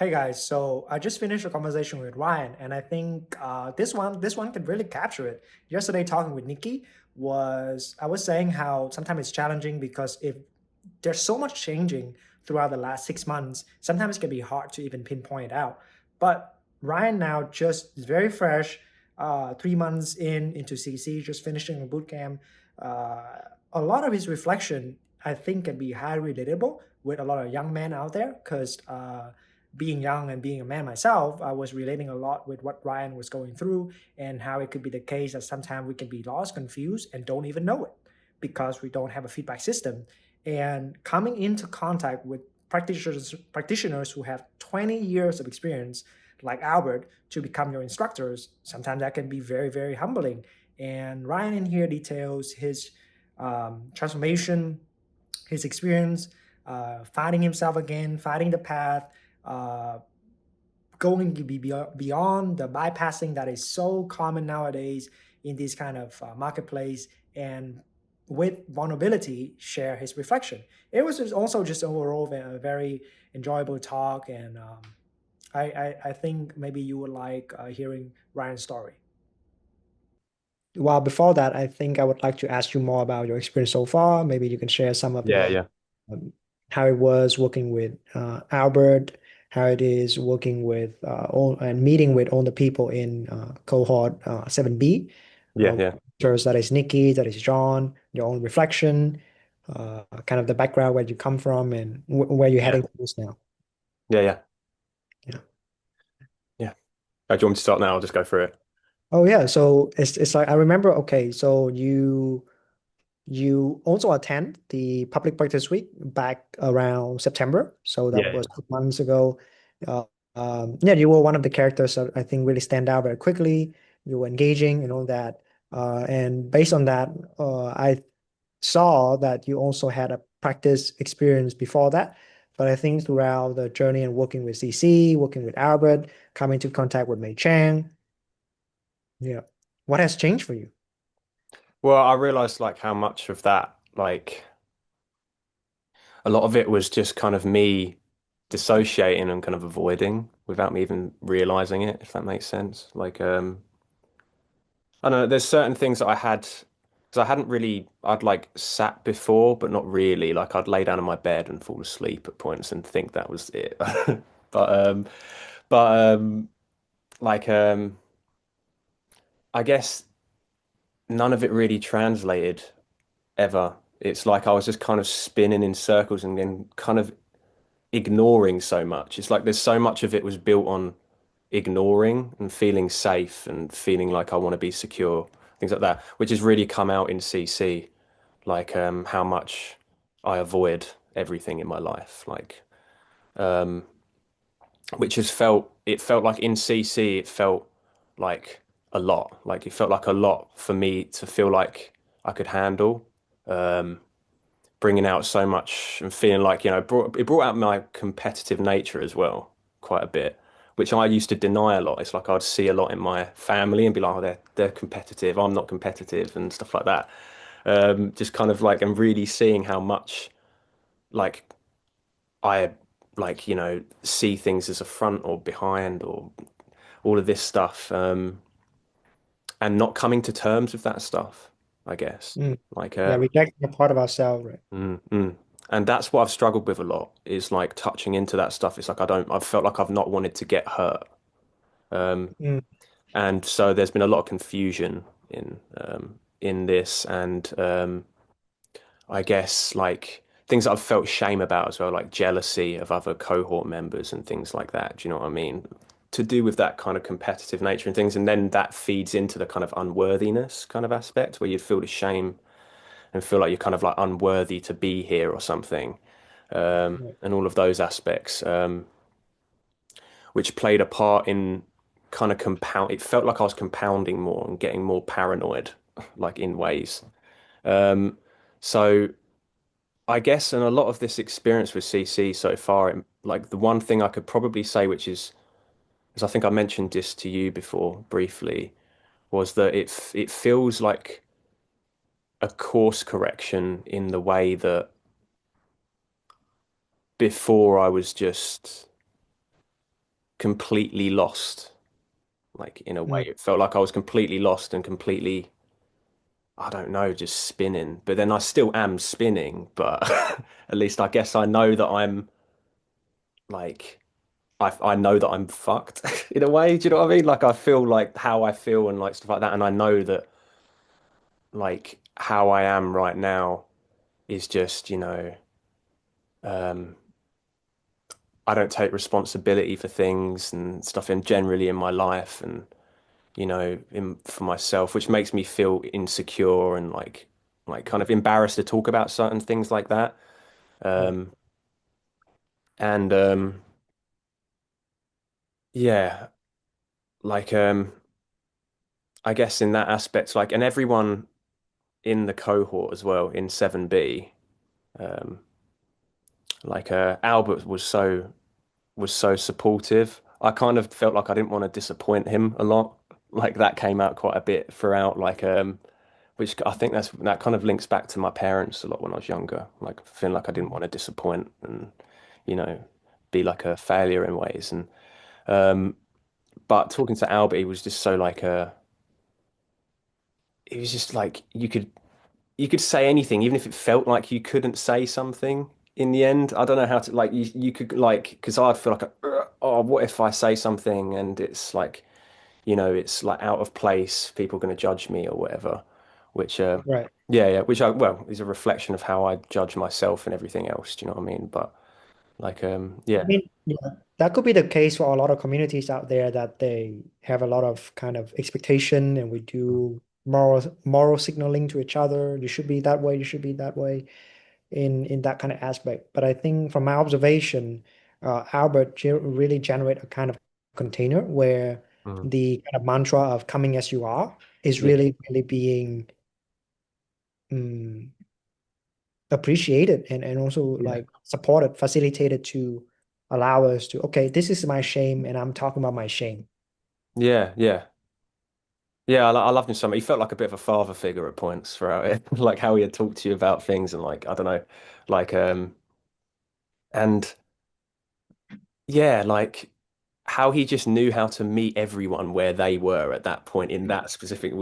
Hey guys, so I just finished a conversation with Ryan, and I think this one can really capture it. Yesterday, talking with Nikki was I was saying how sometimes it's challenging because if there's so much changing throughout the last 6 months, sometimes it can be hard to even pinpoint it out. But Ryan now just is very fresh, 3 months into CC, just finishing a boot camp. A lot of his reflection, I think, can be highly relatable with a lot of young men out there because being young and being a man myself, I was relating a lot with what Ryan was going through and how it could be the case that sometimes we can be lost, confused, and don't even know it because we don't have a feedback system. And coming into contact with practitioners who have 20 years of experience, like Albert, to become your instructors, sometimes that can be very, very humbling. And Ryan in here details his transformation, his experience, finding himself again, finding the path, uh, going to be beyond the bypassing that is so common nowadays in this kind of marketplace, and with vulnerability share his reflection. It was also just overall a very enjoyable talk, and I think maybe you would like hearing Ryan's story. Well, before that, I think I would like to ask you more about your experience so far. Maybe you can share some of Yeah, your yeah. how it was working with Albert, how it is working with all and meeting with all the people in cohort 7B. Yeah, yeah. Teachers, that is Nikki, that is John, your own reflection, kind of the background where you come from and where you're Yeah. heading towards now. Yeah, yeah. Yeah. Yeah. Do you want me to start now? I'll just go through it. Oh yeah. So it's like I remember. Okay, so you also attend the public practice week back around September. So that Yeah. was 2 months ago. Uh, yeah, you were one of the characters that I think really stand out very quickly. You were engaging and all that. And based on that, I saw that you also had a practice experience before that. But I think throughout the journey and working with CC, working with Albert, coming to contact with Mei Chang, yeah. What has changed for you? Well, I realized like how much of that, like a lot of it was just kind of me dissociating and kind of avoiding without me even realizing it, if that makes sense. I don't know, there's certain things that I had because I hadn't really I'd like sat before, but not really. Like I'd lay down in my bed and fall asleep at points and think that was it. But but like I guess none of it really translated ever. It's like I was just kind of spinning in circles and then kind of ignoring so much. It's like there's so much of it was built on ignoring and feeling safe and feeling like I want to be secure, things like that, which has really come out in CC, like how much I avoid everything in my life, like um, which has felt it felt like in CC it felt like a lot, like it felt like a lot for me to feel like I could handle. Um, Bringing out so much and feeling like, it brought out my competitive nature as well, quite a bit, which I used to deny a lot. It's like I'd see a lot in my family and be like, oh, they're competitive, I'm not competitive and stuff like that. Just kind of like, and really seeing how much like I like, see things as a front or behind or all of this stuff, and not coming to terms with that stuff, I guess. Mm. Like, Yeah, rejecting a part of ourselves, right? mm, mm. And that's what I've struggled with a lot is like touching into that stuff. It's like I've felt like I've not wanted to get hurt. Um, Mm. and so there's been a lot of confusion in this, and I guess like things that I've felt shame about as well, like jealousy of other cohort members and things like that. Do you know what I mean? To do with that kind of competitive nature and things, and then that feeds into the kind of unworthiness kind of aspect where you feel the shame and feel like you're kind of like unworthy to be here or something, Right. and all of those aspects, which played a part in kind of compound. It felt like I was compounding more and getting more paranoid, like in ways. Um, so I guess, and a lot of this experience with CC so far, like the one thing I could probably say, which is, as I think I mentioned this to you before briefly, was that it feels like a course correction in the way that before I was just completely lost, like in a way. Mm, It felt like I was completely lost and completely, I don't know, just spinning. But then I still am spinning, but at least I guess I know that I'm like I know that I'm fucked in a way. Do you know what I mean? Like I feel like how I feel and like stuff like that, and I know that like how I am right now is just, um, I don't take responsibility for things and stuff in generally in my life and for myself, which makes me feel insecure and like kind of embarrassed to talk about certain things like that. right. Um, and yeah, like I guess in that aspect, like and everyone in the cohort as well in 7B, um, like Albert was so supportive. I kind of felt like I didn't want to disappoint him a lot. Like that came out quite a bit throughout, like which I think that kind of links back to my parents a lot when I was younger. Like feeling like I didn't want to disappoint and, you know, be like a failure in ways. And but talking to Albert, he was just so like he was just like you could say anything, even if it felt like you couldn't say something in the end. I don't know how to like you could like because I'd feel like oh, what if I say something and it's like it's like out of place, people are going to judge me or whatever, which Right. yeah, which is a reflection of how I judge myself and everything else. Do you know what I mean? But like I yeah. mean, yeah, that could be the case for a lot of communities out there that they have a lot of kind of expectation and we do moral signaling to each other. You should be that way, you should be that way in that kind of aspect. But I think from my observation, Albert really generate a kind of container where Mm. the kind of mantra of coming as you are is Yeah, really being um, appreciated and also yeah, like supported, facilitated to allow us to, okay, this is my shame and I'm talking about my shame. yeah, yeah. Yeah, I loved him so much. He felt like a bit of a father figure at points throughout it, like how he had talked to you about things and like I don't know, like and yeah, like how he just knew how to meet everyone where they were at that point in that specific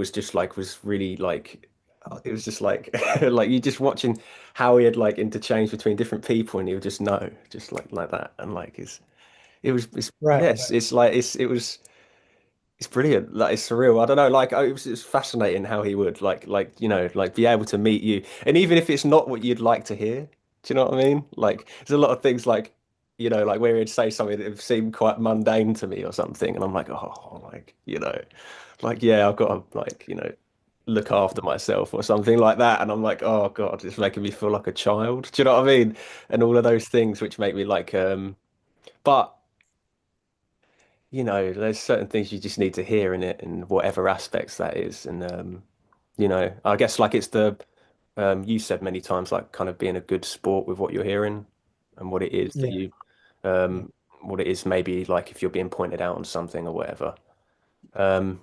was really like it was just like like you just watching how he had like interchanged between different people and he would just know just like that and like it's Right. yes it's like it's brilliant. Like it's surreal. I don't know. Like it was fascinating how he would like be able to meet you, and even if it's not what you'd like to hear, do you know what I mean? Like there's a lot of things like like where he'd say something that would seem quite mundane to me or something, and I'm like, oh, like like yeah, I've got to like look after myself or something like that, and I'm like, oh God, it's making me feel like a child. Do you know what I mean? And all of those things which make me like, but there's certain things you just need to hear in it and whatever aspects that is. And I guess like it's the you said many times like kind of being a good sport with what you're hearing and what it is that Yeah. you Yeah. what it is maybe like if you're being pointed out on something or whatever. Um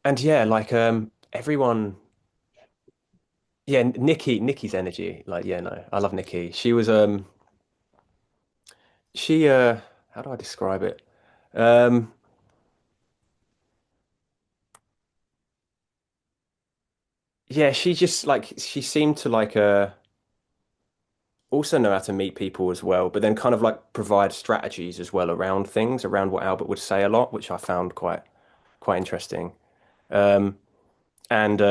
and yeah, like everyone yeah, Nikki's energy, like yeah, no, I love Nikki. She was she how do I describe it? Um yeah, she just like she seemed to like also know how to meet people as well, but then kind of like provide strategies as well around things, around what Albert would say a lot, which I found quite interesting. Um, and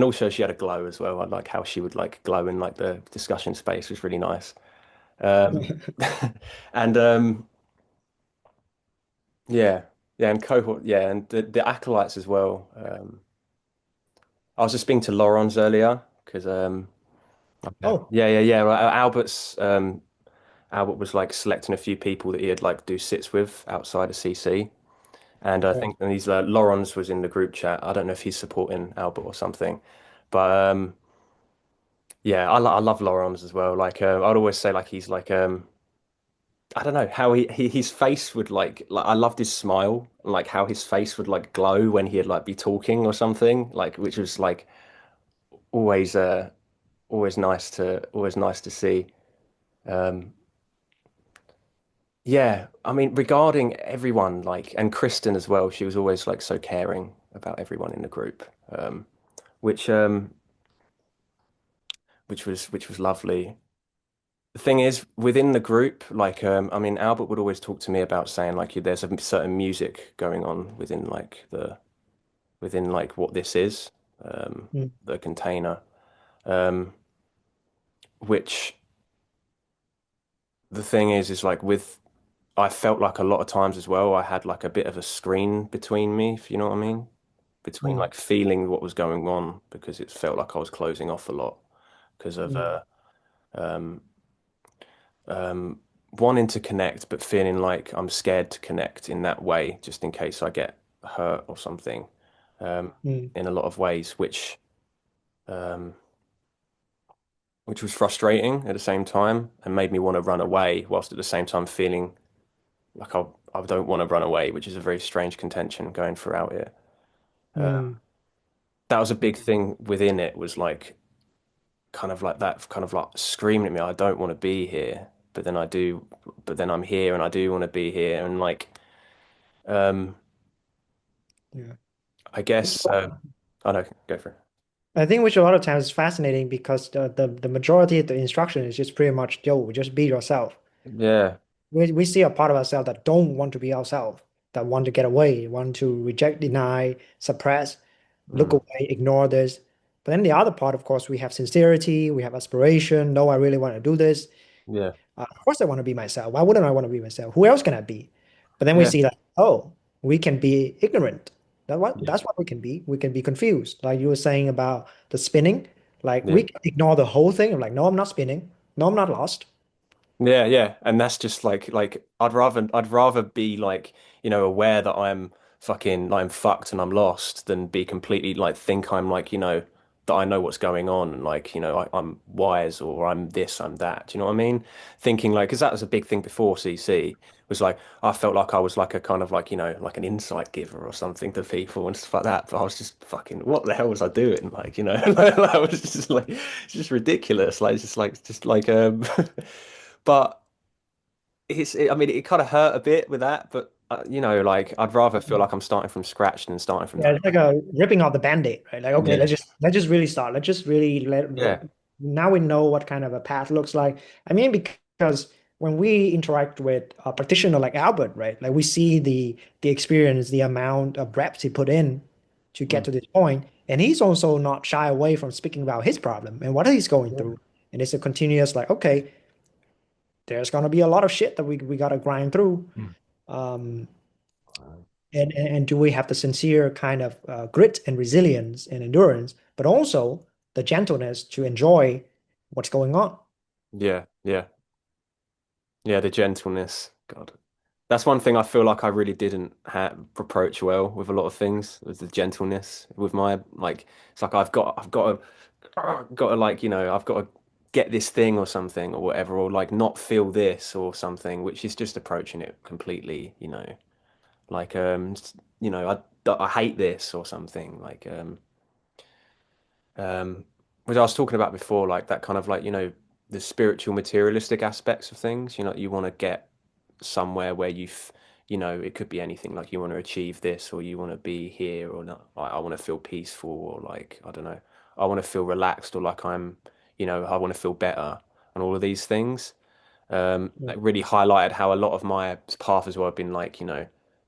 also she had a glow as well. I like how she would like glow in like the discussion space was really nice. Um, and yeah, yeah, and cohort, yeah, and the acolytes as well. I was just speaking to Laurens earlier because Oh, yeah. Right, Albert was like selecting a few people that he'd like do sits with outside of CC. And I right. think and he's Laurens was in the group chat. I don't know if he's supporting Albert or something, but yeah, I love Laurens as well. Like I'd always say like he's like I don't know how his face would like I loved his smile and like how his face would like glow when he'd like be talking or something like which was like always always nice to see. Um yeah, I mean, regarding everyone, like, and Kristen as well, she was always like so caring about everyone in the group, which um, which was lovely. The thing is, within the group, like, I mean, Albert would always talk to me about saying like there's a certain music going on within like what this is, Mm, the container, um, which the thing is like with I felt like a lot of times as well, I had like a bit of a screen between me, if you know what I mean, between mm, like feeling what was going on because it felt like I was closing off a lot because of mm, um, um, wanting to connect, but feeling like I'm scared to connect in that way, just in case I get hurt or something, um, mm, in a lot of ways, um, which was frustrating at the same time and made me want to run away, whilst at the same time feeling like I don't want to run away, which is a very strange contention going throughout it. mm. That was a big thing within it was like kind of like that kind of like screaming at me, I don't want to be here, but then I do, but then I'm here and I do want to be here and like um Yeah. I guess I know, go for it. I think which a lot of times is fascinating because the majority of the instruction is just pretty much, yo, just be yourself. Yeah. We see a part of ourselves that don't want to be ourselves, that want to get away, want to reject, deny, suppress, look Mm. away, ignore this. But then the other part, of course, we have sincerity, we have aspiration. No, I really want to do this. Yeah. Of course, I want to be myself. Why wouldn't I want to be myself? Who else can I be? But then we Yeah. see like, oh, we can be ignorant. Yeah. That's what we can be. We can be confused. Like you were saying about the spinning. Like Yeah. we can ignore the whole thing. I'm like, no, I'm not spinning. No, I'm not lost. Yeah, yeah, and that's just like I'd rather be like aware that I'm fucking like I'm fucked and I'm lost than be completely like think I'm like that I know what's going on and like I'm wise or I'm this I'm that. Do you know what I mean? Thinking like because that was a big thing before CC was like I felt like I was like a kind of like like an insight giver or something to people and stuff like that. But I was just fucking what the hell was I doing? Like like, I was just like it's just ridiculous. Like just like but I mean, it kind of hurt a bit with that, but like I'd rather feel like I'm starting from scratch than starting from Yeah, that. it's like a ripping out the band-aid, right? Like, okay, Yeah, let's just really start. Let's just really yeah, now we know what kind of a path looks like. I mean, because when we interact with a practitioner like Albert, right? Like we see the experience, the amount of reps he put in to get mm, to this point, and he's also not shy away from speaking about his problem and what he's going yeah, through. And it's a continuous like, okay, there's gonna be a lot of shit that we gotta grind through. mm. Um, and do we have the sincere kind of grit and resilience and endurance, but also the gentleness to enjoy what's going on? Yeah, yeah, yeah. The gentleness, God, that's one thing I feel like I really didn't ha approach well with a lot of things. Was the gentleness with my like. It's like I've got to like I've got to get this thing or something or whatever or like not feel this or something, which is just approaching it completely. Like I hate this or something like um which I was talking about before, like that kind of like the spiritual materialistic aspects of things. You want to get somewhere where it could be anything, like you want to achieve this or you want to be here or not, like, I want to feel peaceful or like I don't know, I want to feel relaxed or like I want to feel better and all of these things. Yeah. That really highlighted how a lot of my path as well have been like,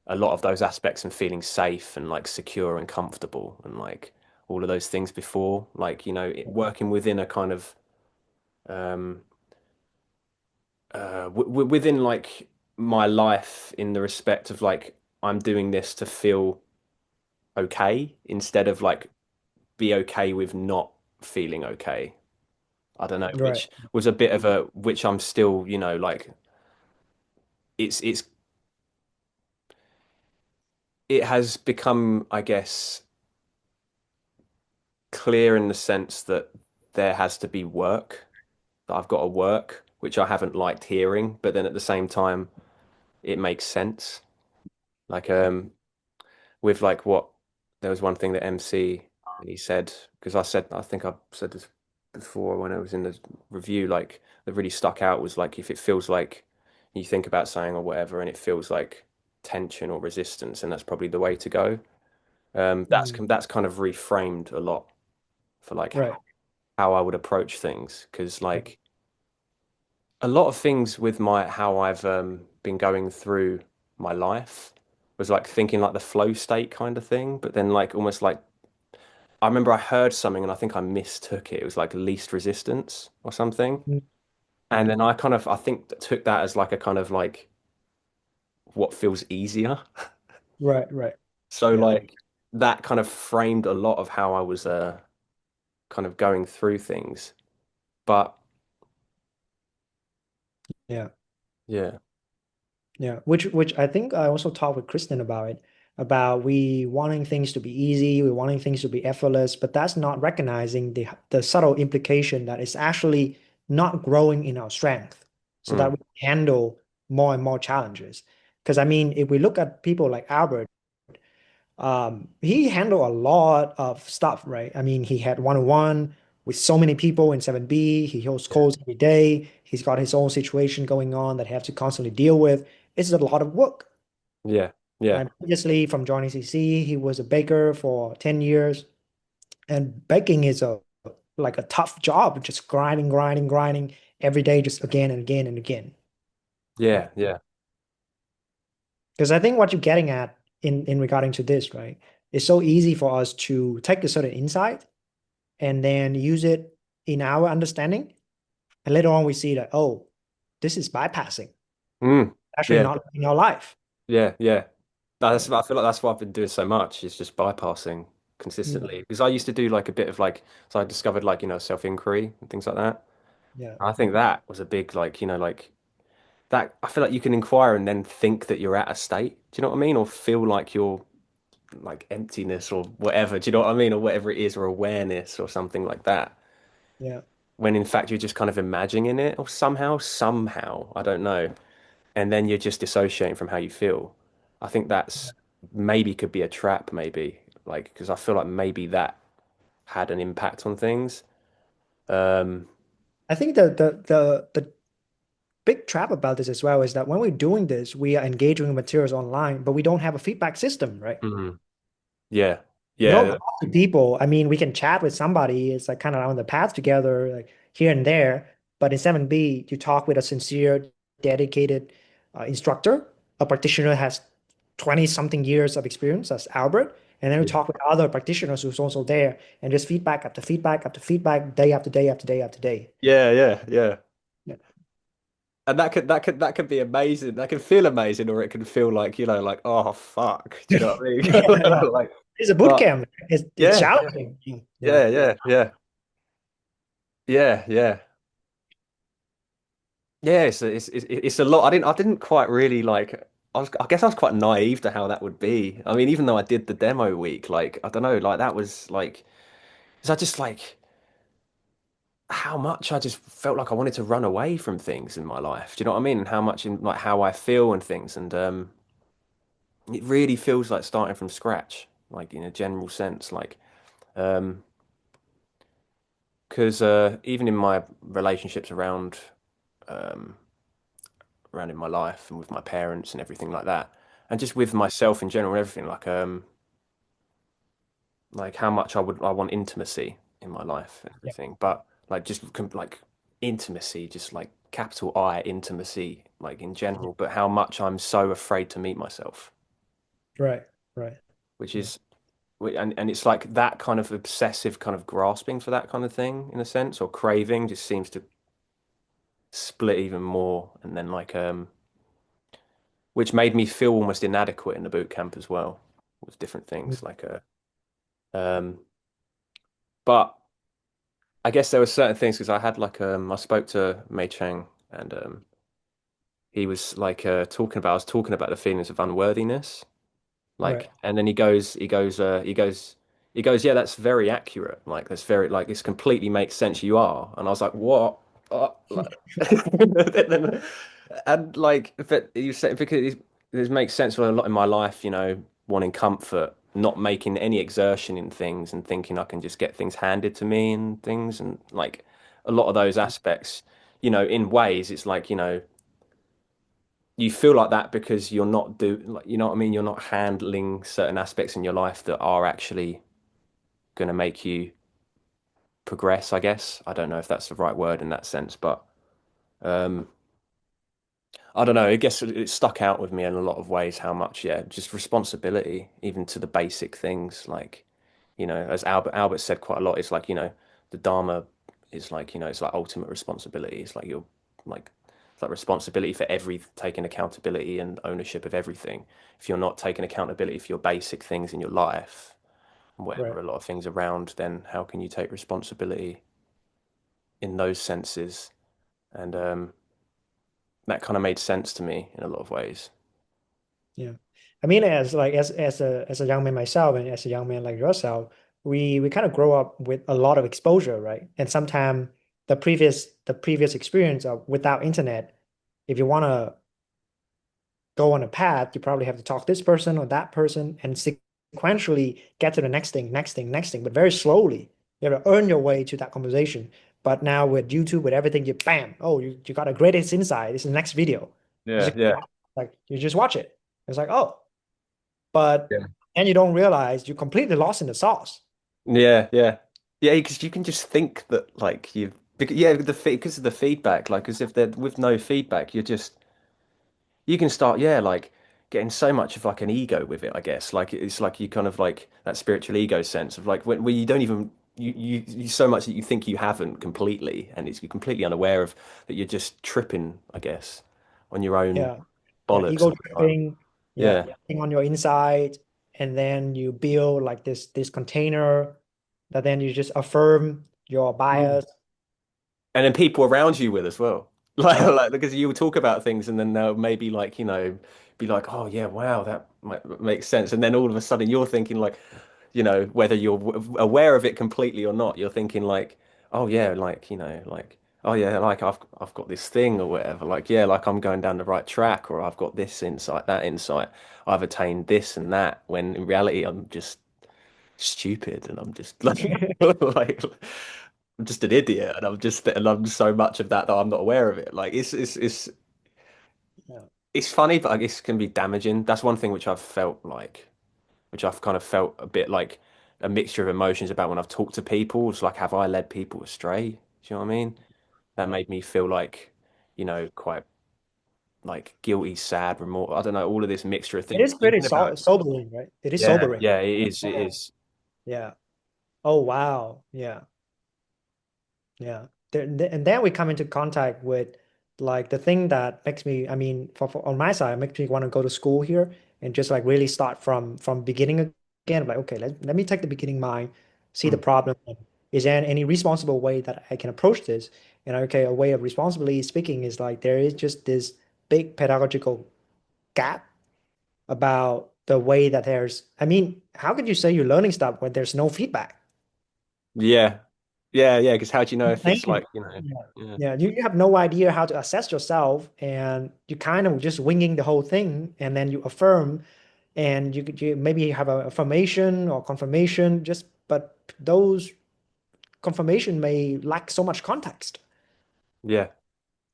a lot of those aspects and feeling safe and like secure and comfortable and like all of those things before, like, working within a kind of um within like my life in the respect of like I'm doing this to feel okay instead of like be okay with not feeling okay. I don't know, Right. which was a bit of a which I'm still, like it's it has become, I guess, clear in the sense that there has to be work, that I've got to work, which I haven't liked hearing, but then at the same time, it makes sense. Like, with like what there was one thing that MC and he said, because I think I said this before when I was in the review, like that really stuck out was like if it feels like you think about something or whatever, and it feels like tension or resistance, and that's probably the way to go. Mm. That's kind of reframed a lot for like Right. how I would approach things, because Right. like a lot of things with my how I've been going through my life was like thinking like the flow state kind of thing, but then like almost like I remember I heard something and I think I mistook it. It was like least resistance or something. Mm. And then I kind of I think took that as like a kind of like what feels easier. Right. Right. So Yeah. like that kind of framed a lot of how I was kind of going through things. But Yeah. yeah. Yeah, which I think I also talked with Kristen about it, about we wanting things to be easy, we wanting things to be effortless, but that's not recognizing the subtle implication that it's actually not growing in our strength, so that Mm, we can handle more and more challenges. Because I mean, if we look at people like Albert, he handled a lot of stuff, right? I mean, he had one-on-one with so many people in 7B. He hosts yeah. calls every day. He's got his own situation going on that he has to constantly deal with. It's a lot of work. Yeah. Yeah. Right? Previously, from joining CC, he was a baker for 10 years. And baking is a like a tough job, just grinding, grinding, grinding every day, just again and again and again. Yeah. Yeah. Because I think what you're getting at in regarding to this, right? It's so easy for us to take a certain insight and then use it in our understanding. And later on, we see that, oh, this is bypassing, Mm, actually yeah. not in our life. Yeah. Yeah. Yeah. I feel like that's what I've been doing so much is just bypassing Mm. consistently. Because I used to do like a bit of like, so I discovered like, self-inquiry and things like that. Yeah. I think that was a big like, like that. I feel like you can inquire and then think that you're at a state. Do you know what I mean? Or feel like you're like emptiness or whatever. Do you know what I mean? Or whatever it is, or awareness or something like that. Yeah. When in fact you're just kind of imagining it, or somehow, I don't know. And then you're just dissociating from how you feel. I think that's maybe could be a trap, maybe like because I feel like maybe that had an impact on things. Um, I think the big trap about this as well is that when we're doing this, we are engaging with materials online, but we don't have a feedback system, right? mhm. Yeah, We don't yeah, talk to people. I mean, we can chat with somebody. It's like kind of on the path together, like here and there. But in 7B, you talk with a sincere, dedicated instructor. A practitioner has 20 something years of experience, as Albert. And then we yeah, talk with other practitioners who's also there and just feedback after feedback after feedback, day after day after day after day. yeah, yeah, yeah. Yeah. And that could be amazing. That can feel amazing, or it can feel like, like, oh fuck. Do you know what I Yeah, yeah. mean? Like, It's a boot but camp. It's yeah, challenging. Yeah. yeah, yeah, yeah, yeah, yeah. Yeah, it's a lot. I didn't quite really like. I guess I was quite naive to how that would be. I mean, even though I did the demo week, like I don't know, like that was like, because I just like how much I just felt like I wanted to run away from things in my life. Do you know what I mean? And how much in like how I feel and things, and it really feels like starting from scratch, like in a general sense, like um, because even in my relationships um around in my life and with my parents and everything like that, and just with myself in general, and everything like how much I want intimacy in my life and Yeah. everything, but like just like intimacy, just like capital I intimacy, like in Yeah. general, but how much I'm so afraid to meet myself, Right. Right. which Yeah. is and it's like that kind of obsessive kind of grasping for that kind of thing in a sense or craving just seems to split even more and then like which made me feel almost inadequate in the boot camp as well with different Mm. things like um but I guess there were certain things because I had like I spoke to Mei Chang and he was like talking about I was talking about the feelings of unworthiness Right. like and then he goes yeah that's very accurate like that's very like this completely makes sense you are and I was like what like, and like but you said because it makes sense for a lot in my life wanting comfort not making any exertion in things and thinking I can just get things handed to me and things and like a lot of those aspects in ways it's like you feel like that because you're not like, you know what I mean? You're not handling certain aspects in your life that are actually going to make you progress, I guess. I don't know if that's the right word in that sense, but um, I don't know. I guess it stuck out with me in a lot of ways how much, yeah, just responsibility, even to the basic things. Like, as Albert said quite a lot, it's like, the Dharma is like, it's like ultimate responsibility. It's like it's like responsibility for taking accountability and ownership of everything. If you're not taking accountability for your basic things in your life, Right. whatever a lot of things around, then how can you take responsibility in those senses? And that kind of made sense to me in a lot of ways. Yeah. I mean, as like as a young man myself and as a young man like yourself, we kind of grow up with a lot of exposure, right? And sometimes the previous experience of without internet, if you want to go on a path, you probably have to talk this person or that person and sequentially get to the next thing, next thing, next thing, but very slowly. You have to earn your way to that conversation. But now with YouTube, with everything, you bam, oh, you got a greatest insight. This is the next video. You Yeah, just yeah. like you just watch it. It's like, oh, but Yeah. and you don't realize you're completely lost in the sauce. Yeah, yeah, yeah. Because you can just think that, like, yeah, because of the feedback, like, as if they're with no feedback, you can start, yeah, like getting so much of like an ego with it, I guess. Like it's like you kind of like that spiritual ego sense of like when where you don't even you so much that you think you haven't completely, and you're completely unaware of that you're just tripping, I guess, on your own Yeah. Yeah. bollocks Ego all the time. tripping. Yeah. Yeah. Thing on your inside. And then you build like this container that then you just affirm your bias. And then people around you will as well. Yeah. Like because you will talk about things and then they'll maybe like, be like, oh yeah, wow, that might make sense. And then all of a sudden you're thinking like, whether you're aware of it completely or not, you're thinking like, oh yeah, like, like, oh yeah, like I've got this thing or whatever. Like, yeah, like I'm going down the right track, or I've got this insight, that insight. I've attained this and that, when in reality I'm just stupid and I'm just like I'm just an idiot and I'm so much of that I'm not aware of it. Like Yeah. it's funny, but I guess it can be damaging. That's one thing which I've kind of felt a bit like a mixture of emotions about when I've talked to people. It's like, have I led people astray? Do you know what I mean? That Yeah. made me feel like, quite like guilty, sad, remorse. I don't know, all of this mixture of It things. is pretty Thinking about, sobering, right? It is yeah, sobering. yeah, it is, it is. Yeah. Oh, wow. Yeah. Yeah. And then we come into contact with like the thing that makes me, I mean, on my side, it makes me want to go to school here and just like really start from beginning again. Like, okay, let me take the beginning mind, see the Mm. problem. And is there any responsible way that I can approach this? And okay, a way of responsibly speaking is like there is just this big pedagogical gap about the way that I mean, how could you say you're learning stuff when there's no feedback? Yeah, yeah. Because how do you know if it's Insane. like, Yeah. yeah, Yeah, you have no idea how to assess yourself and you kind of just winging the whole thing and then you affirm and you maybe have a affirmation or confirmation just but those confirmation may lack so much context. yeah.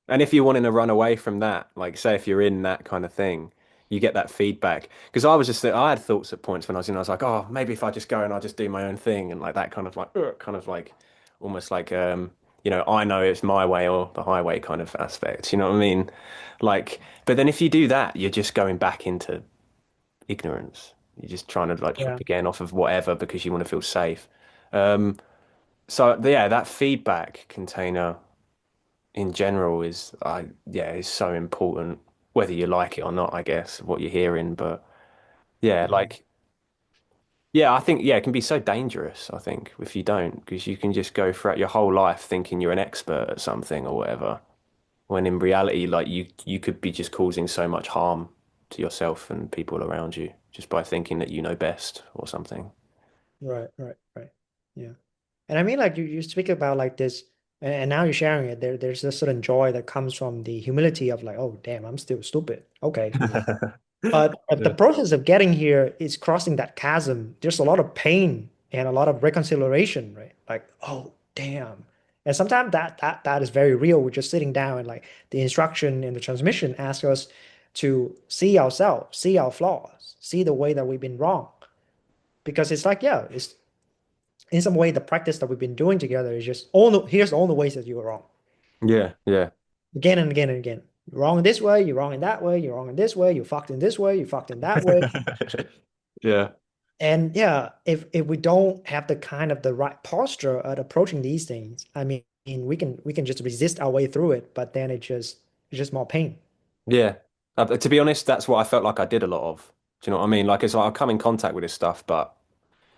And if you're wanting to run away from that, like say if you're in that kind of thing, you get that feedback. Because I had thoughts at points when I was like, oh, maybe if I just go and I'll just do my own thing, and like that kind of like, kind of like, almost like, I know it's my way or the highway kind of aspect. You know what I mean? Like, but then if you do that, you're just going back into ignorance. You're just trying to like Yeah. trip again off of whatever because you want to feel safe. Um, so yeah, that feedback container in general is so important, whether you like it or not, I guess, what you're hearing. But yeah, Yeah. like, yeah, I think, yeah, it can be so dangerous, I think, if you don't, because you can just go throughout your whole life thinking you're an expert at something or whatever, when in reality, like you could be just causing so much harm to yourself and people around you just by thinking that you know best or something. Right, right, right. Yeah. And I mean, like you speak about like this, and now you're sharing it. There's this certain joy that comes from the humility of like, oh, damn, I'm still stupid. Okay. But the Yeah. process of getting here is crossing that chasm. There's a lot of pain and a lot of reconciliation, right? Like, oh, damn. And sometimes that is very real. We're just sitting down and like the instruction and the transmission ask us, to see ourselves, see our flaws, see the way that we've been wrong. Because it's like, yeah, it's in some way the practice that we've been doing together is just here's all the ways that you were wrong. Yeah, yeah. Again and again and again. You're wrong in this way, you're wrong in that way, you're wrong in this way, you fucked in this way, you fucked in that way. Yeah. And yeah, if we don't have the kind of the right posture at approaching these things, I mean, we can just resist our way through it, but then it's just more pain. Yeah. To be honest, that's what I felt like I did a lot of. Do you know what I mean? Like it's like I come in contact with this stuff, but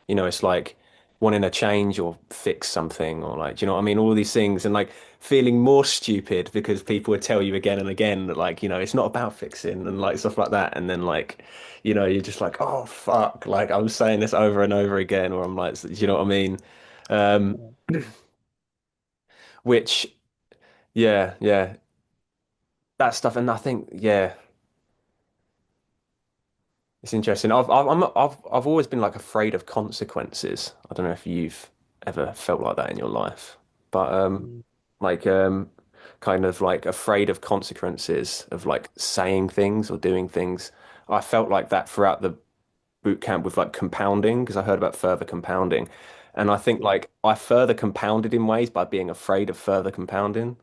it's like wanting to change or fix something or like, do you know what I mean? All these things and like feeling more stupid because people would tell you again and again that like, it's not about fixing and like stuff like that. And then like, you're just like, oh fuck, like I'm saying this over and over again, or I'm like, do you know what I mean? Um, which, yeah, yeah, that stuff. And I think, yeah, it's interesting. I've always been like afraid of consequences. I don't know if you've ever felt like that in your life, but Mm. like kind of like afraid of consequences of like saying things or doing things. I felt like that throughout the boot camp with like compounding because I heard about further compounding, and I think like I further compounded in ways by being afraid of further compounding,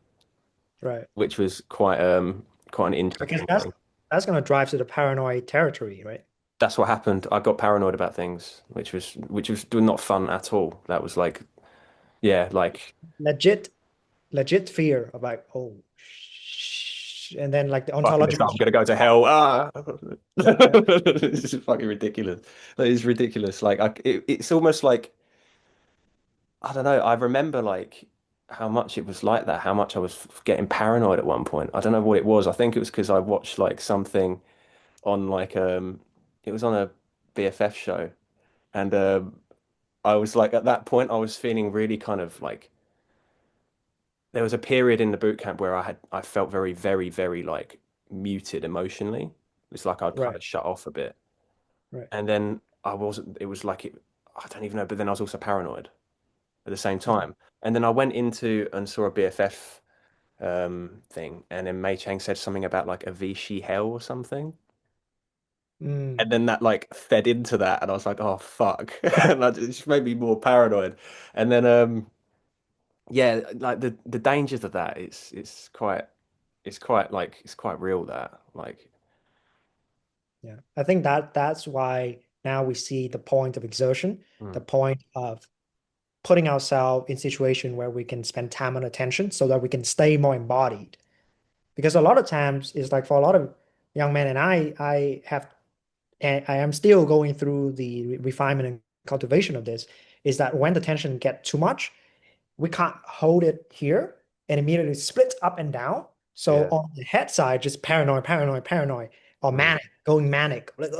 Right. which was quite an Because interesting thing. that's gonna drive to the paranoid territory, right? That's what happened. I got paranoid about things, which was not fun at all. That was like, yeah, like Legit, legit fear of like, oh, and then like the fucking this ontological up. I'm gonna shift. go to hell. Ah, Yeah. this is fucking ridiculous. That is ridiculous. Like, it's almost like I don't know. I remember like how much it was like that. How much I was getting paranoid at one point. I don't know what it was. I think it was because I watched like something on like it was on a BFF show, and I was like at that point I was feeling really kind of like there was a period in the boot camp where I felt very, very, very like muted emotionally. It's like I'd kind Right, of shut off a bit. right. And then I wasn't, it was like I don't even know, but then I was also paranoid at the same Mm. time. And then I went into and saw a BFF thing, and then Mei Chang said something about like a Vichy hell or something. Mm. And then that like fed into that, and I was like, oh fuck. And that just made me more paranoid. And then yeah, like the dangers of that, it's quite real that like Yeah. I think that that's why now we see the point of exertion, the mm, point of putting ourselves in situation where we can spend time and attention so that we can stay more embodied. Because a lot of times it's like for a lot of young men, and I am still going through the refinement and cultivation of this, is that when the tension get too much, we can't hold it here and immediately splits up and down. So yeah. on the head side, just paranoid, paranoid, paranoid, or Mm, manic, going manic, like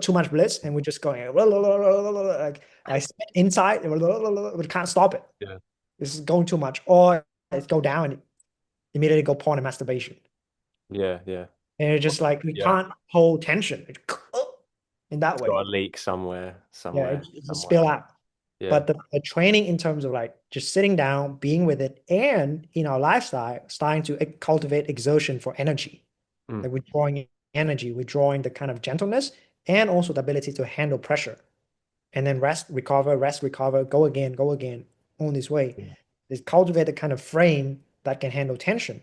too much bliss, and we're just going like I spit inside, but can't stop it. yeah. This is going too much, or it's go down and immediately go porn and masturbation, Yeah, yeah. and it's just like we Yeah. can't hold tension in that It's got way. a leak somewhere, Yeah, somewhere, it just somewhere. spill out. Yeah. But the training in terms of like just sitting down, being with it, and in our lifestyle, starting to cultivate exertion for energy. Mm, Like we're drawing energy, we're drawing the kind of gentleness and also the ability to handle pressure. And then rest, recover, go again on this way. yeah. Is cultivate the kind of frame that can handle tension.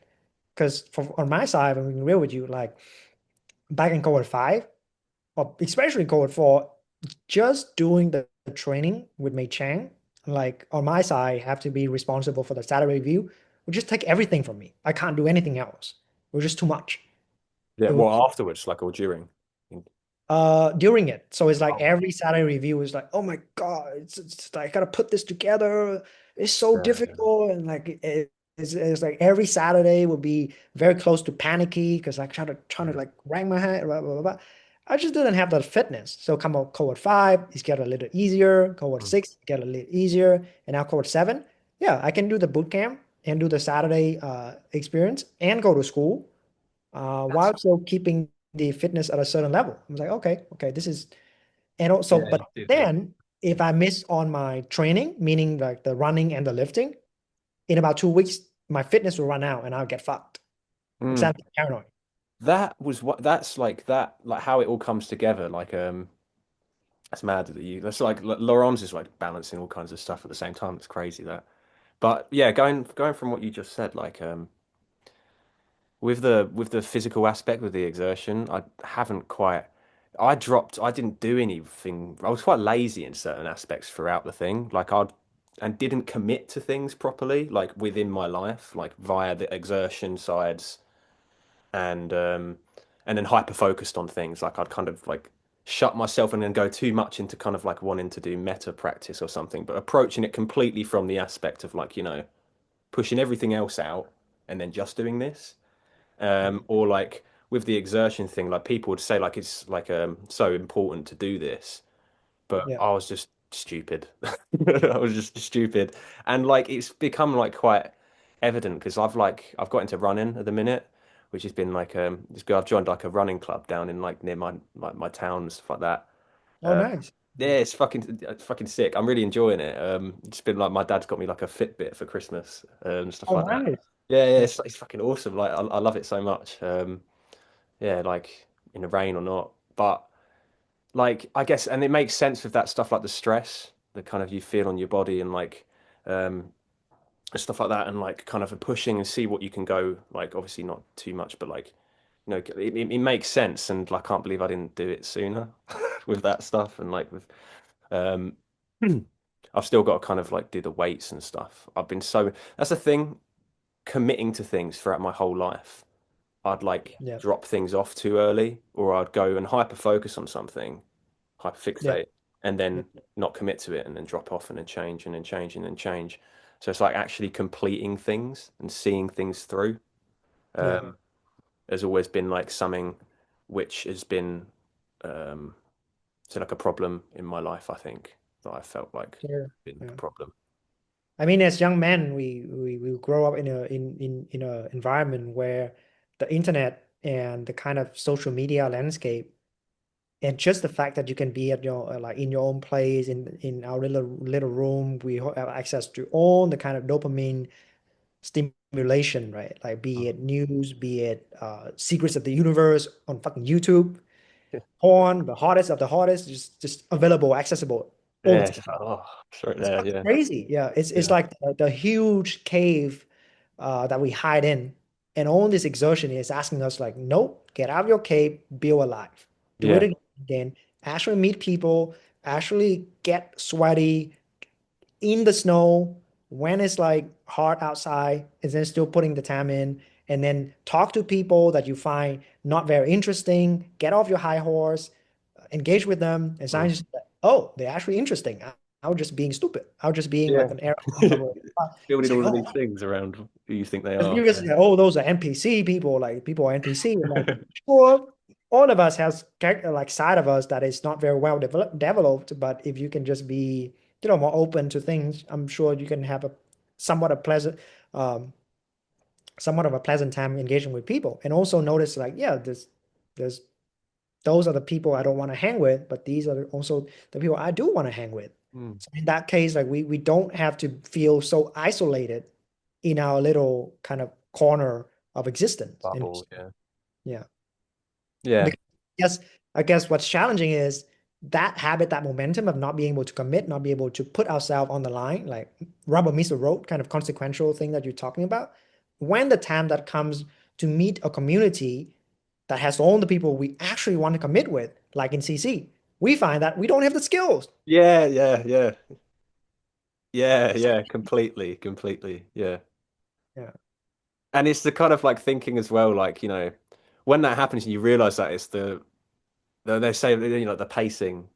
Because on my side, I'm being real with you, like back in cohort five, or especially cohort four, just doing the training with Mei Chang, like on my side, have to be responsible for the salary review, would just take everything from me. I can't do anything else. It was just too much. Yeah. It was Well, afterwards, like or during. during it. So it's like Oh, right. every salary review is like, oh my God, it's like I gotta put this together. It's so Yeah, yeah. difficult. And like it's like every Saturday will be very close to panicky because I trying to Mm, like rank my head, blah, blah, blah, blah. I just didn't have that fitness. So come on, cohort five, it's get a little easier. Cohort mm. six, get a little easier. And now cohort seven, yeah, I can do the boot camp and do the Saturday experience and go to school That's while still keeping the fitness at a certain level. I was like, okay, okay, this is, and also, yeah, but you did, yeah. then if I miss on my training, meaning like the running and the lifting, in about 2 weeks, my fitness will run out and I'll get fucked. Mm, Exactly, paranoid. that was what that's like that like how it all comes together. Like that's mad that you that's like Laurent's is like balancing all kinds of stuff at the same time. It's crazy that. But yeah, going from what you just said, like with the physical aspect with the exertion, I haven't quite. I didn't do anything. I was quite lazy in certain aspects throughout the thing. Like I'd and didn't commit to things properly, like within my life, like via the exertion sides and then hyper focused on things. Like I'd kind of like shut myself and then go too much into kind of like wanting to do meta practice or something, but approaching it completely from the aspect of like, pushing everything else out and then just doing this. Or like with the exertion thing, like people would say like it's like so important to do this, but Yeah. I was just stupid. I was just stupid. And like it's become like quite evident because I've got into running at the minute, which has been like I've joined like a running club down in like near my town and stuff like that. Oh, Uh, nice. yeah, it's fucking sick. I'm really enjoying it. It's been like my dad's got me like a Fitbit for Christmas and stuff Oh, like that. nice. Yeah, yeah, Yeah. it's fucking awesome. Like I love it so much. Yeah, like in the rain or not. But like I guess and it makes sense with that stuff like the stress that kind of you feel on your body and like um stuff like that and like kind of a pushing and see what you can go like obviously not too much but like it makes sense and like, I can't believe I didn't do it sooner with that stuff and like with um I've still got to kind of like do the weights and stuff. I've been so that's the thing committing to things throughout my whole life. I'd like Yeah. drop things off too early or I'd go and hyper focus on something Yeah. hyperfixate and Yeah. then not commit to it and then drop off and then change and then change and then change. So it's like actually completing things and seeing things through. Yeah. Um, has always been like something which has been so like a problem in my life, I think, that I felt like Sure. been a Yeah. problem. I mean, as young men, we grow up in a environment where the internet and the kind of social media landscape, and just the fact that you can be at your like in your own place in our little room, we have access to all the kind of dopamine stimulation, right? Like be it news, be it secrets of the universe on fucking YouTube, Yeah, porn, the hottest of the hottest, just available, accessible all the yeah, time. it's like, oh, sorry It's there, fucking yeah, crazy. Yeah, it's yeah, like the huge cave that we hide in, and all this exertion is asking us like, nope, get out of your cave, be alive, do it yeah, again, actually meet people, actually get sweaty in the snow when it's like hot outside, and then still putting the time in, and then talk to people that you find not very interesting, get off your high horse, engage with them, and mm, science, oh, they're actually interesting. I was just being stupid. I was just being yeah. like an arrow. It's Building like, all of these oh, things around who you think they because are. people Yeah. say, oh, those are NPC people, like people are NPC. And like, sure, all of us has character like side of us that is not very well developed, but if you can just be, more open to things, I'm sure you can have a somewhat a pleasant, um, somewhat of a pleasant time engaging with people. And also notice like, yeah, there's those are the people I don't want to hang with, but these are also the people I do want to hang with. Mm. So in that case, like we don't have to feel so isolated in our little kind of corner of existence. And Bubble, yeah. yeah, Yeah. because yes, I guess what's challenging is that habit, that momentum of not being able to commit, not be able to put ourselves on the line, like rubber meets the road, kind of consequential thing that you're talking about. When the time that comes to meet a community that has all the people we actually want to commit with, like in CC, we find that we don't have the skills. Yeah, yeah, yeah. Yeah, yeah, completely, completely. Yeah. Yeah, And it's the kind of like thinking as well, like, when that happens and you realize that it's they say, like the pacing,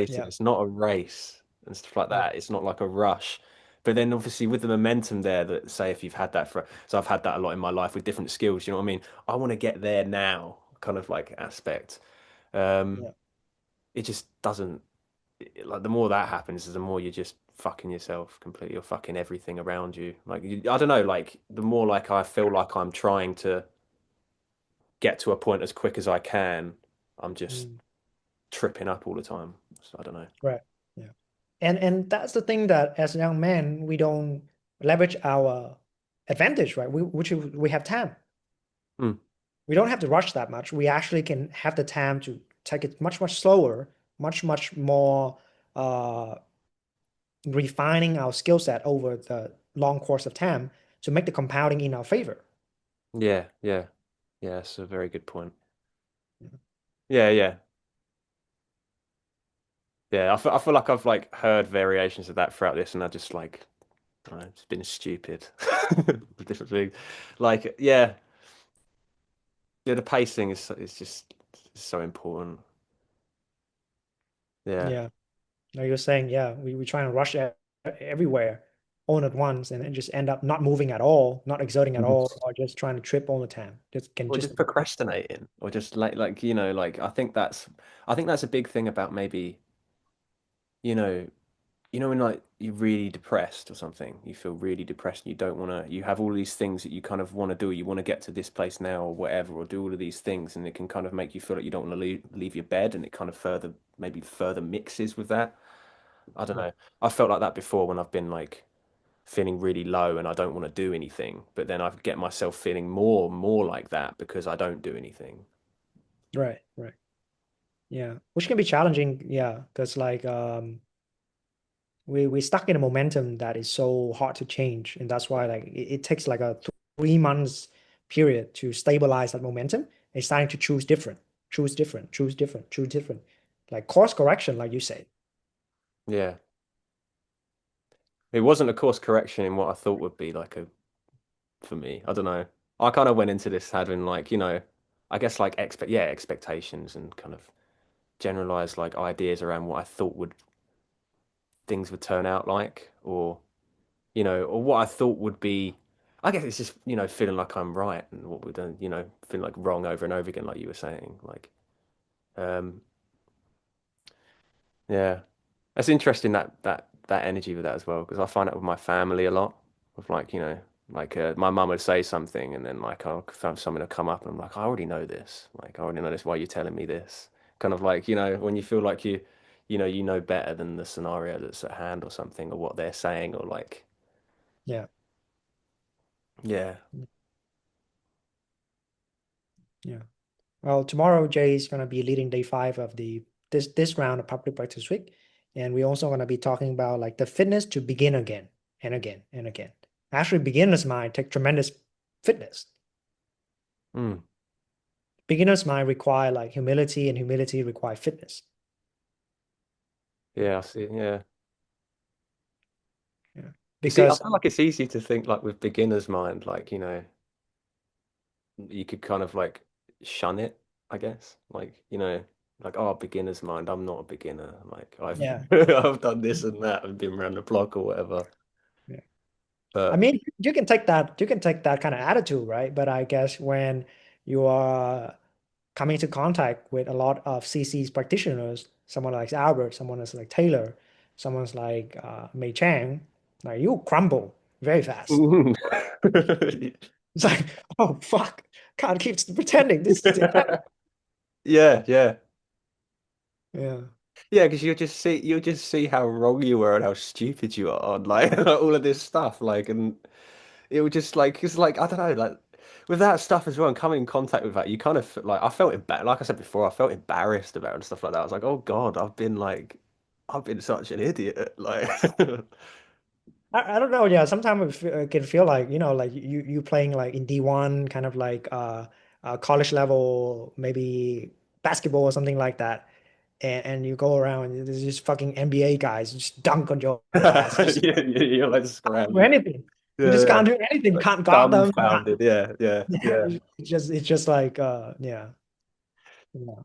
yeah, it's not a race and stuff like yeah, that. It's not like a rush. But then obviously with the momentum there that say if you've had that so I've had that a lot in my life with different skills, you know what I mean? I want to get there now kind of like aspect. Um, yeah. it just doesn't like the more that happens, the more you're just fucking yourself completely. You're fucking everything around you. Like I don't know. Like the more like I feel like I'm trying to get to a point as quick as I can, I'm just Mm, tripping up all the time. So I don't know. right. Yeah. And that's the thing that as young men, we don't leverage our advantage, right? We have time. Hmm. We don't have to rush that much. We actually can have the time to take it much, much slower, much more uh, refining our skill set over the long course of time to make the compounding in our favor. Yeah, yeah, yeah. That's a very good point. Yeah, yeah, yeah. I feel like I've like heard variations of that throughout this, and I just like I don't know, it's been stupid. The different thing, like yeah. The pacing is just so important. Yeah. Yeah. Like you're saying, yeah, we try and rush everywhere all at once and then just end up not moving at all, not exerting at all, or just trying to trip all the time. Just can Or just just procrastinating, or just like like I think that's a big thing about maybe you know when like you're really depressed or something, you feel really depressed and you don't want to, you have all these things that you kind of want to do, you want to get to this place now or whatever, or do all of these things, and it can kind of make you feel like you don't want to leave your bed, and it kind of further mixes with that. I don't right, know. I felt like that before when I've been like feeling really low and I don't want to do anything, but then I get myself feeling more like that because I don't do anything. right. Yeah, which can be challenging. Yeah, because like we stuck in a momentum that is so hard to change, and that's why like it takes like a 3 months period to stabilize that momentum. And starting to choose different, choose different, choose different, choose different, like course correction, like you said. Yeah. It wasn't a course correction in what I thought would be like a for me. I don't know. I kind of went into this having like, I guess like expectations and kind of generalized like ideas around what I thought would things would turn out like, or or what I thought would be. I guess it's just feeling like I'm right and what we're doing, feeling like wrong over and over again, like you were saying, like um, yeah. That's interesting that energy with that as well because I find it with my family a lot. With like like my mum would say something and then like I'll have something to come up and I'm like I already know this. Like I already know this. Why are you telling me this? Kind of like when you feel like you know better than the scenario that's at hand or something or what they're saying or like Yeah, yeah. yeah. Well, tomorrow Jay is gonna be leading day 5 of the this round of public practice week, and we're also gonna be talking about like the fitness to begin again and again and again. Actually, beginner's mind take tremendous fitness. Mm, Beginner's mind require like humility, and humility require fitness. yeah, I see. Yeah. Yeah, You see, I because feel like it's easy to think like with beginner's mind, like, you could kind of like shun it, I guess. Like, like, oh, beginner's mind. I'm not a beginner. Like, I've yeah, I've done this and that and been around the block or whatever. yeah. I But mean, you can take that kind of attitude, right? But I guess when you are coming into contact with a lot of CC's practitioners, someone like Albert, someone else like Taylor, someone's like Mei Chang, like you crumble very fast. It's like, oh fuck, can't keep pretending. This is inevitable. yeah, yeah. Yeah, Yeah, because you'll just see how wrong you were and how stupid you are on like all of this stuff. Like and it would just like it's like I don't know, like with that stuff as well and coming in contact with that, you kind of like I felt it like I said before, I felt embarrassed about it and stuff like that. I was like, oh God, I've been such an idiot. Like I don't know. Yeah, sometimes it can feel like like you playing like in D1, kind of like college level, maybe basketball or something like that, and you go around, and there's just fucking NBA guys just dunk on your ass. Just you're like do scrambling. anything. You Yeah, just yeah. can't do anything. Like Can't guard them. dumbfounded. Yeah, yeah, yeah. It's just like yeah. Yeah.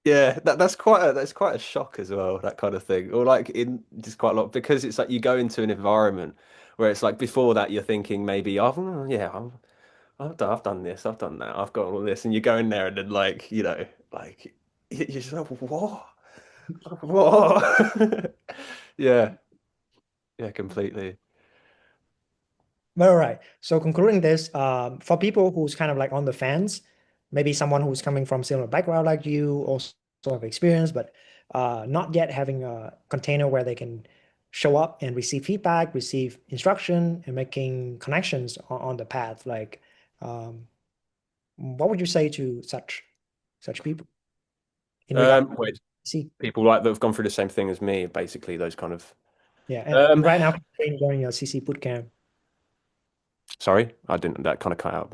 Yeah, that's quite a shock as well, that kind of thing. Or like in just quite a lot because it's like you go into an environment where it's like before that you're thinking maybe I've done this, I've done that, I've got all this, and you go in there and then like like you're just like what yeah, yeah, completely. But all right. So concluding this, for people who's kind of like on the fence, maybe someone who's coming from similar background like you, also have experience, but not yet having a container where they can show up and receive feedback, receive instruction, and making connections on the path. Like, um, What would you say to such people in regard to Wait, CC? people like that have gone through the same thing as me, basically those kind of. Yeah, and Um, right now considering joining your CC bootcamp. sorry, I didn't. That kind of cut out.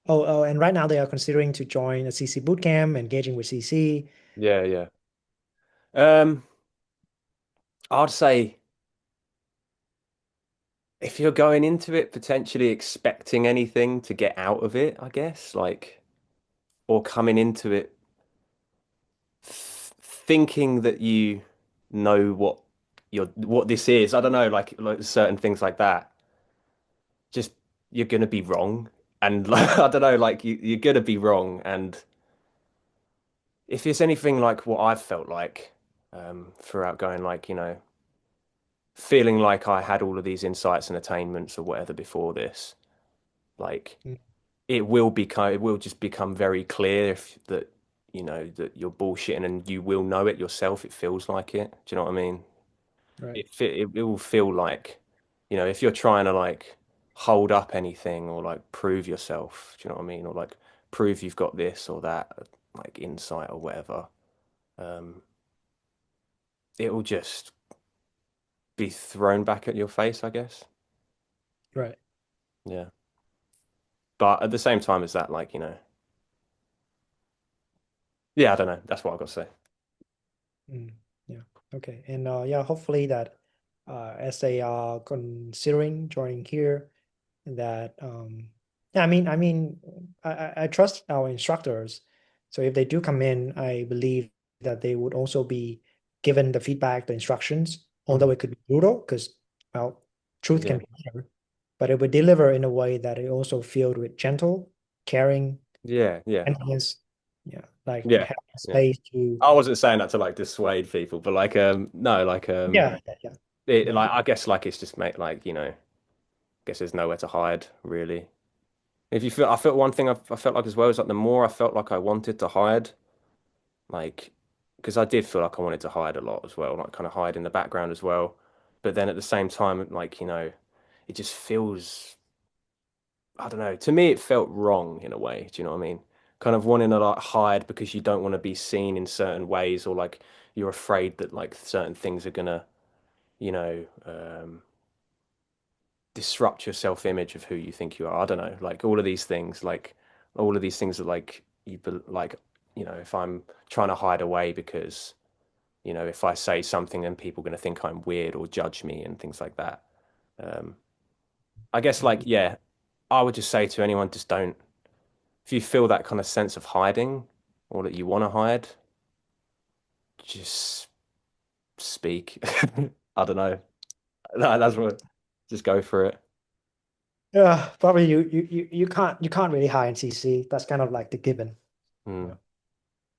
Oh, and right now they are considering to join a CC bootcamp, engaging with CC. Yeah, yeah. Um, I'd say if you're going into it potentially expecting anything to get out of it, I guess, like, or coming into it thinking that you know what this is. I don't know, like certain things like that. Just you're gonna be wrong, and like, I don't know, like you're gonna be wrong. And if it's anything like what I've felt like throughout going, like feeling like I had all of these insights and attainments or whatever before this, like Mm, it will just become very clear if that that you're bullshitting and you will know it yourself. It feels like it. Do you know what I mean? right, It will feel like, if you're trying to like hold up anything or like prove yourself, do you know what I mean? Or like prove you've got this or that, like insight or whatever, um, it will just be thrown back at your face, I guess. right. Yeah. But at the same time as that, like, yeah, I don't know. That's what I've got to say. Mm, yeah. Okay. And yeah, hopefully that as they are considering joining here, that yeah, I trust our instructors. So if they do come in, I believe that they would also be given the feedback, the instructions, although Mhm. it could be brutal, because well, truth can Yeah. be better, but it would deliver in a way that it also filled with gentle, caring, Yeah. Yeah. gentleness. Yeah, like Yeah. have Yeah. space to I wasn't saying that to like dissuade people, but like no, like yeah. But like I guess like it's just mate like, I guess there's nowhere to hide really. If you feel I felt one thing I felt like as well is like the more I felt like I wanted to hide, like because I did feel like I wanted to hide a lot as well, like kind of hide in the background as well. But then at the same time, like, it just feels I don't know, to me it felt wrong in a way. Do you know what I mean? Kind of wanting to like hide because you don't want to be seen in certain ways or like you're afraid that like certain things are gonna, you know, disrupt your self-image of who you think you are. I don't know, like all of these things that like like, if I'm trying to hide away because, if I say something then people are going to think I'm weird or judge me and things like that. Um, I guess like, yeah, I would just say to anyone, just don't, if you feel that kind of sense of hiding or that you want to hide, just speak. I don't know. That's what, just go for it. yeah, probably you can't really hide in CC. That's kind of like the given. Hmm. Yeah.